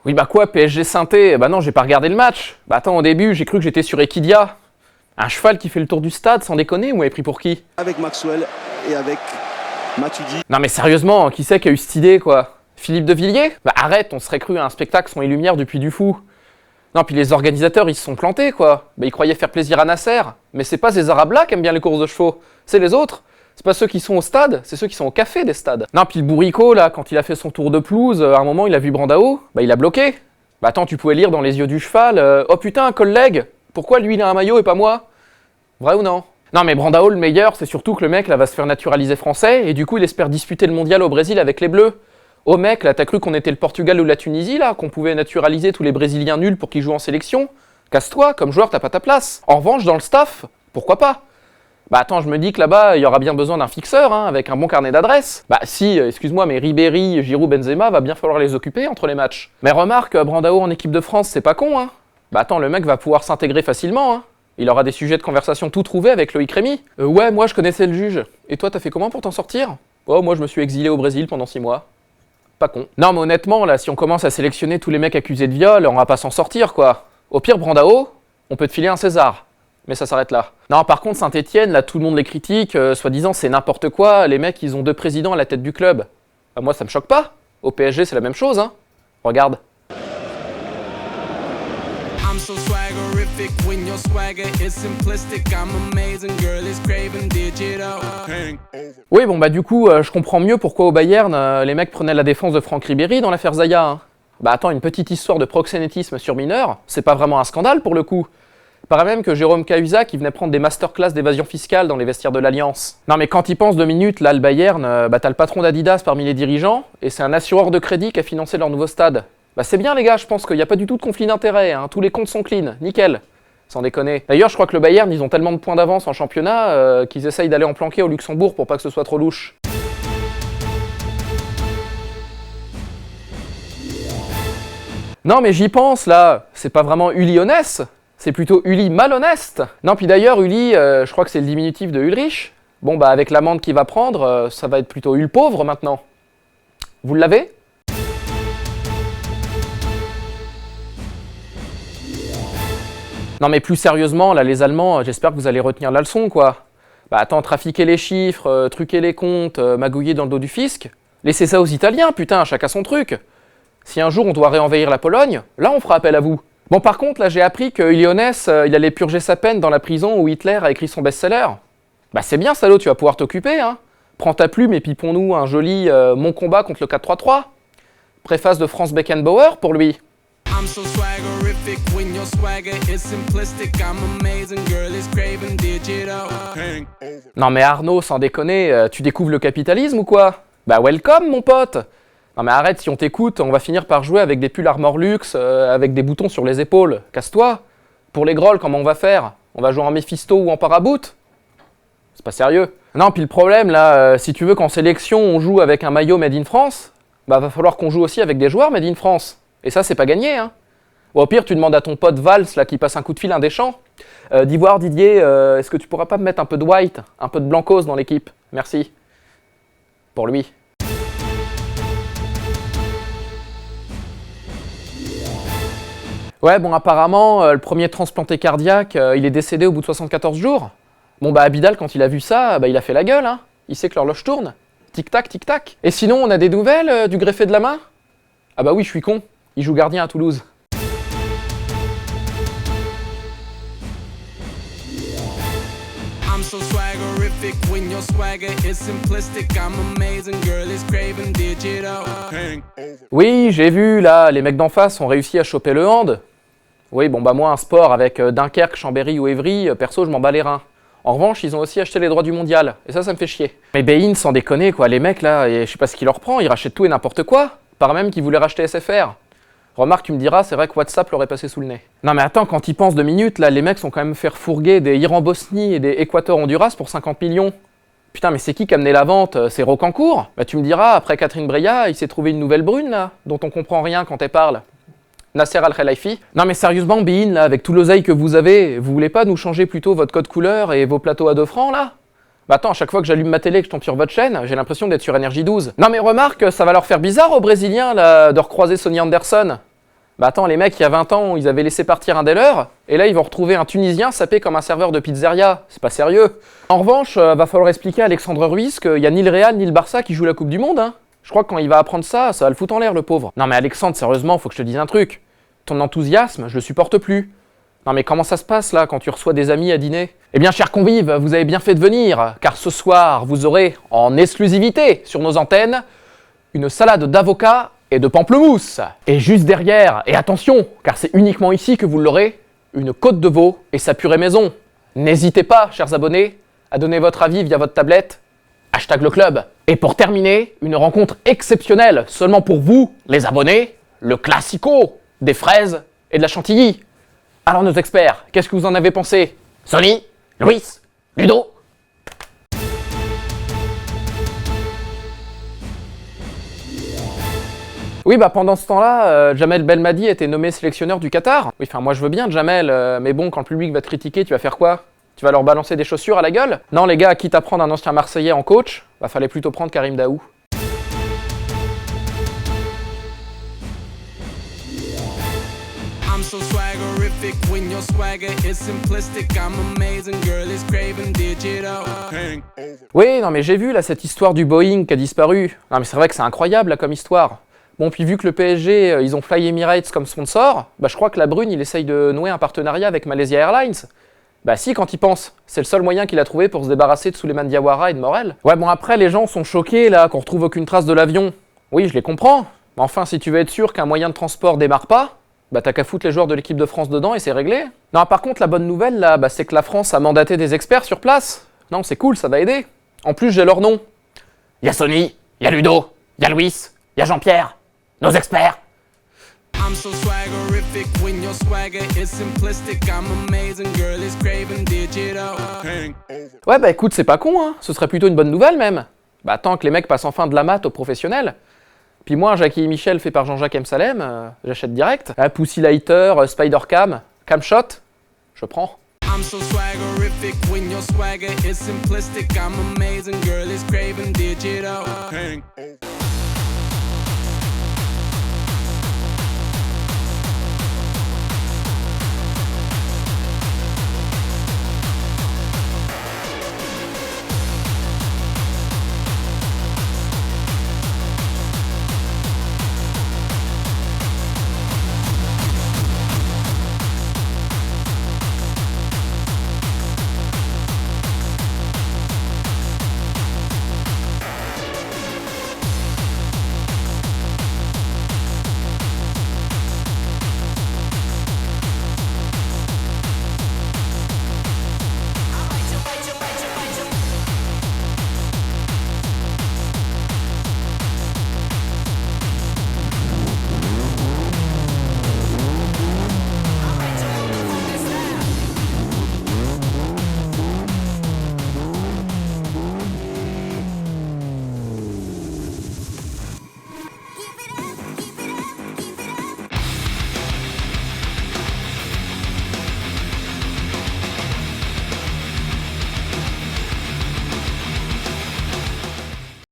Oui bah quoi, PSG Saint-Étienne? Bah non, j'ai pas regardé le match. Bah attends, au début, j'ai cru que j'étais sur Equidia. Un cheval qui fait le tour du stade, sans déconner, ou m'avez pris pour qui? Avec Maxwell et avec Matuidi. Non mais sérieusement, qui c'est qui a eu cette idée, quoi? Philippe de Villiers? Bah arrête, on serait cru à un spectacle son et lumière du Puy du Fou. Non, puis les organisateurs, ils se sont plantés, quoi. Bah ils croyaient faire plaisir à Nasser. Mais c'est pas ces Arabes-là qui aiment bien les courses de chevaux. C'est les autres. C'est pas ceux qui sont au stade, c'est ceux qui sont au café des stades. Non, puis le bourricot, là, quand il a fait son tour de pelouse, à un moment, il a vu Brandao, bah il a bloqué. Bah attends, tu pouvais lire dans les yeux du cheval, oh putain, collègue, pourquoi lui il a un maillot et pas moi? Vrai ou non? Non mais Brandao, le meilleur, c'est surtout que le mec, là, va se faire naturaliser français, et du coup, il espère disputer le mondial au Brésil avec les Bleus. Oh mec, là, t'as cru qu'on était le Portugal ou la Tunisie, là, qu'on pouvait naturaliser tous les Brésiliens nuls pour qu'ils jouent en sélection? Casse-toi, comme joueur, t'as pas ta place. En revanche, dans le staff, pourquoi pas? Bah attends, je me dis que là-bas, il y aura bien besoin d'un fixeur, hein, avec un bon carnet d'adresses. Bah si, excuse-moi, mais Ribéry, Giroud, Benzema, va bien falloir les occuper entre les matchs. Mais remarque, Brandao en équipe de France, c'est pas con, hein. Bah attends, le mec va pouvoir s'intégrer facilement, hein. Il aura des sujets de conversation tout trouvés avec Loïc Rémy. Ouais, moi je connaissais le juge. Et toi, t'as fait comment pour t'en sortir? Oh, moi je me suis exilé au Brésil pendant 6 mois. Pas con. Non mais honnêtement, là, si on commence à sélectionner tous les mecs accusés de viol, on va pas s'en sortir, quoi. Au pire, Brandao, on peut te filer un César. Mais ça s'arrête là. Non, par contre, Saint-Étienne, là, tout le monde les critique, soi-disant, c'est n'importe quoi, les mecs, ils ont 2 présidents à la tête du club. Bah, moi, ça me choque pas. Au PSG, c'est la même chose, hein. Regarde. Oui, bon, bah, du coup, je comprends mieux pourquoi au Bayern, les mecs prenaient la défense de Franck Ribéry dans l'affaire Zaya, hein. Bah, attends, une petite histoire de proxénétisme sur mineur, c'est pas vraiment un scandale pour le coup. Paraît même que Jérôme Cahuzac, qui venait prendre des masterclass d'évasion fiscale dans les vestiaires de l'Alliance. Non mais quand il pense 2 minutes, là, le Bayern, bah t'as le patron d'Adidas parmi les dirigeants, et c'est un assureur de crédit qui a financé leur nouveau stade. Bah c'est bien les gars, je pense qu'il n'y a pas du tout de conflit d'intérêt, hein. Tous les comptes sont clean, nickel. Sans déconner. D'ailleurs, je crois que le Bayern, ils ont tellement de points d'avance en championnat, qu'ils essayent d'aller en planquer au Luxembourg pour pas que ce soit trop louche. Non mais j'y pense là, c'est pas vraiment Uli Honest, c'est plutôt Uli malhonnête. Non puis d'ailleurs Uli, je crois que c'est le diminutif de Ulrich. Bon bah avec l'amende qu'il va prendre, ça va être plutôt Ul pauvre maintenant. Vous l'avez? Non mais plus sérieusement, là les Allemands, j'espère que vous allez retenir la leçon quoi. Bah attends, trafiquer les chiffres, truquer les comptes, magouiller dans le dos du fisc, laissez ça aux Italiens, putain, chacun son truc. Si un jour on doit réenvahir la Pologne, là on fera appel à vous. Bon par contre, là j'ai appris que Uli Honest, il allait purger sa peine dans la prison où Hitler a écrit son best-seller. Bah c'est bien salaud, tu vas pouvoir t'occuper, hein. Prends ta plume et pipons-nous un joli Mon combat contre le 4-3-3. Préface de Franz Beckenbauer pour lui. Non mais Arnaud, sans déconner, tu découvres le capitalisme ou quoi? Bah welcome mon pote. Non mais arrête, si on t'écoute, on va finir par jouer avec des pulls Armor Luxe, avec des boutons sur les épaules. Casse-toi. Pour les grolls, comment on va faire? On va jouer en Mephisto ou en Paraboot? C'est pas sérieux. Non, puis le problème là, si tu veux qu'en sélection on joue avec un maillot Made in France, bah va falloir qu'on joue aussi avec des joueurs Made in France. Et ça c'est pas gagné, hein. Ou au pire, tu demandes à ton pote Valls là qui passe un coup de fil à Deschamps. D'Ivoire, Didier, est-ce que tu pourras pas me mettre un peu de white, un peu de blancos dans l'équipe? Merci. Pour lui. Ouais, bon, apparemment, le premier transplanté cardiaque, il est décédé au bout de 74 jours. Bon, bah, Abidal, quand il a vu ça, bah, il a fait la gueule, hein. Il sait que l'horloge tourne. Tic-tac, tic-tac. Et sinon, on a des nouvelles du greffé de la main? Ah bah oui, je suis con. Il joue gardien à Toulouse. Oui, j'ai vu, là, les mecs d'en face ont réussi à choper le hand. Oui, bon bah moi, un sport avec Dunkerque, Chambéry ou Évry, perso, je m'en bats les reins. En revanche, ils ont aussi acheté les droits du mondial, et ça me fait chier. Mais Bein, sans déconner, quoi, les mecs là, et je sais pas ce qui leur prend, ils rachètent tout et n'importe quoi. Par même qu'ils voulaient racheter SFR. Remarque, tu me diras, c'est vrai que WhatsApp leur est passé sous le nez. Non mais attends, quand ils pensent 2 minutes, là, les mecs sont quand même fait refourguer des Iran-Bosnie et des Équateur-Honduras pour 50 millions. Putain, mais c'est qui a mené la vente? C'est Rocancourt? Bah tu me diras, après Catherine Breillat, il s'est trouvé une nouvelle brune, là, dont on comprend rien quand elle parle. Nasser Al-Khelaifi. Non mais sérieusement, Bein, là, avec tout l'oseille que vous avez, vous voulez pas nous changer plutôt votre code couleur et vos plateaux à 2 francs, là? Bah attends, à chaque fois que j'allume ma télé et que je tombe sur votre chaîne, j'ai l'impression d'être sur Énergie 12. Non mais remarque, ça va leur faire bizarre aux Brésiliens là, de recroiser Sonny Anderson. Bah attends, les mecs, il y a 20 ans, ils avaient laissé partir un des leurs, et là ils vont retrouver un Tunisien sapé comme un serveur de pizzeria. C'est pas sérieux. En revanche, va falloir expliquer à Alexandre Ruiz qu'il y a ni le Real ni le Barça qui jouent la Coupe du Monde, hein. Je crois que quand il va apprendre ça, ça va le foutre en l'air, le pauvre. Non mais Alexandre, sérieusement, faut que je te dise un truc. Ton enthousiasme, je le supporte plus. Non mais comment ça se passe là, quand tu reçois des amis à dîner? Eh bien, chers convives, vous avez bien fait de venir, car ce soir, vous aurez, en exclusivité sur nos antennes, une salade d'avocat et de pamplemousse. Et juste derrière, et attention, car c'est uniquement ici que vous l'aurez, une côte de veau et sa purée maison. N'hésitez pas, chers abonnés, à donner votre avis via votre tablette. Hashtag le club. Et pour terminer, une rencontre exceptionnelle, seulement pour vous, les abonnés, le classico des fraises et de la chantilly. Alors nos experts, qu'est-ce que vous en avez pensé? Sonny, Luis, Ludo? Oui, bah pendant ce temps-là, Jamel Belmadi a été nommé sélectionneur du Qatar. Oui, enfin moi je veux bien Jamel, mais bon, quand le public va te critiquer, tu vas faire quoi? Tu vas leur balancer des chaussures à la gueule? Non les gars, quitte à prendre un ancien Marseillais en coach, bah fallait plutôt prendre Karim Daou. I'm so swaggerific when your swagger is simplistic. I'm amazing, girl, it's craving digital. Oui, non mais j'ai vu là cette histoire du Boeing qui a disparu. Non mais c'est vrai que c'est incroyable là comme histoire. Bon, puis vu que le PSG, ils ont Fly Emirates comme sponsor, bah je crois que la Brune, il essaye de nouer un partenariat avec Malaysia Airlines. Bah si, quand il pense. C'est le seul moyen qu'il a trouvé pour se débarrasser de Souleymane Diawara et de Morel. Ouais, bon après, les gens sont choqués là qu'on retrouve aucune trace de l'avion. Oui, je les comprends. Mais enfin, si tu veux être sûr qu'un moyen de transport démarre pas, bah t'as qu'à foutre les joueurs de l'équipe de France dedans et c'est réglé. Non, par contre, la bonne nouvelle là, bah, c'est que la France a mandaté des experts sur place. Non, c'est cool, ça va aider. En plus, j'ai leur nom. Y'a Sonny, y'a Ludo, y'a Luis, y'a Jean-Pierre. Nos experts. I'm so swaggerific when your swagger is simplistic. I'm amazing, girl, it's craving digital. Ouais, bah écoute, c'est pas con, hein. Ce serait plutôt une bonne nouvelle même. Bah tant que les mecs passent enfin de la maths aux professionnels. Puis moi, Jackie et Michel fait par Jean-Jacques M. Salem, j'achète direct. Pussy Lighter, Spider-Cam, Camshot, je prends. I'm so swaggerific when your swagger is simplistic. I'm amazing, girl, it's craving digital.